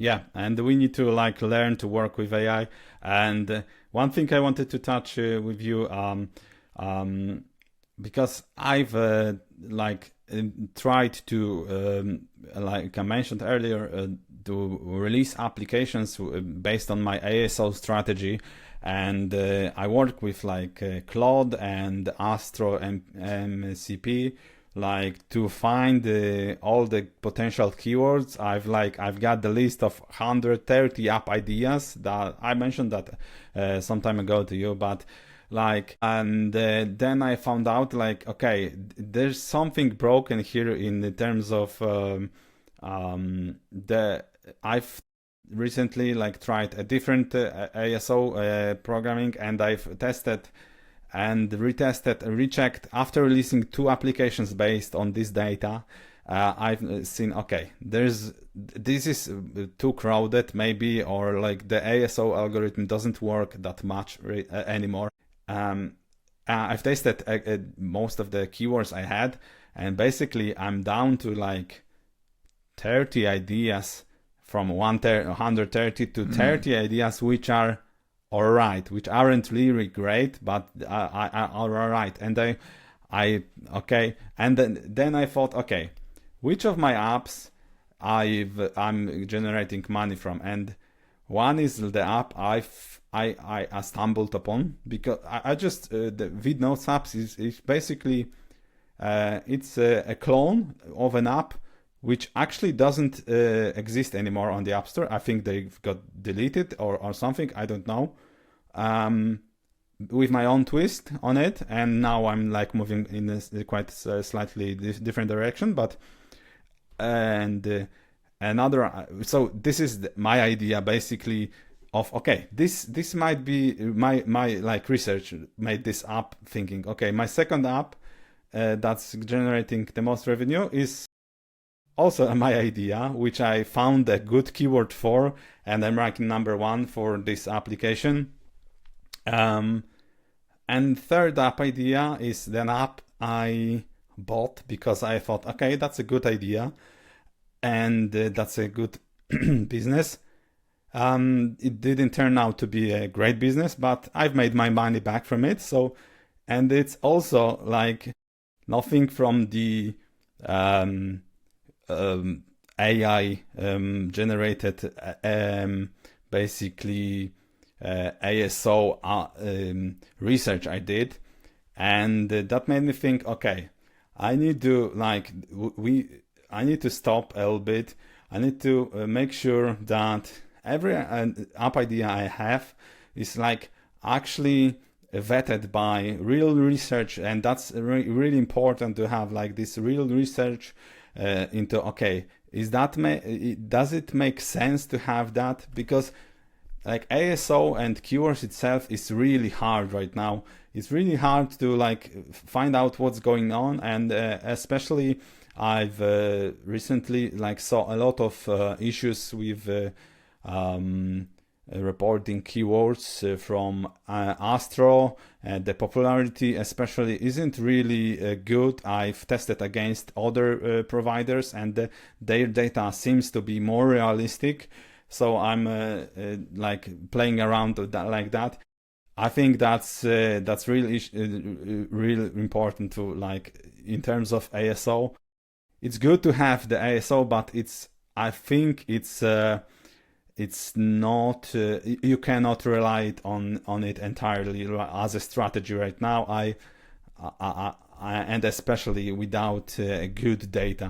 Yeah, and we need to like learn to work with AI. And one thing I wanted to touch with you, um, because I've tried to, like I mentioned earlier, to release applications based on my ASO strategy, and I work with like Claude and Astro and MCP, like to find all the potential keywords. I've got the list of 130 app ideas that I mentioned that some time ago to you, but like, and then I found out like, okay, there's something broken here in terms of the I've recently like tried a different ASO programming, and I've tested and retested and rechecked after releasing two applications based on this data. I've seen, okay, this is too crowded maybe, or like the ASO algorithm doesn't work that much anymore. I've tested most of the keywords I had, and basically I'm down to like 30 ideas from 130 to 30 ideas which are alright, which aren't really great, but are alright. And I okay, and then I thought, okay, which of my apps I'm generating money from? And one is the app I stumbled upon, because I just the VidNotes apps is basically it's a clone of an app which actually doesn't exist anymore on the App Store. I think they've got deleted or something, I don't know, with my own twist on it, and now I'm like moving in a quite slightly different direction. But and another, so this is my idea basically of, okay, this might be my like research made this app thinking, okay, my second app that's generating the most revenue is also my idea, which I found a good keyword for, and I'm ranking #1 for this application. And third app idea is an app I bought because I thought, okay, that's a good idea, and that's a good business. It didn't turn out to be a great business, but I've made my money back from it. So, and it's also like nothing from the AI generated basically ASO research I did, and that made me think, okay, I need to like I need to stop a little bit. I need to make sure that every app idea I have is like actually vetted by real research, and that's really important to have like this real research into, okay, is that does it make sense to have that? Because like ASO and keywords itself is really hard right now. It's really hard to like find out what's going on, and especially I've recently like saw a lot of issues with reporting keywords from Astro. The popularity especially isn't really good. I've tested against other providers, and their data seems to be more realistic. So I'm like playing around with that, like that. I think that's really really important to, like, in terms of ASO. It's good to have the ASO, but I think it's not you cannot rely on it entirely as a strategy right now. And especially without good data.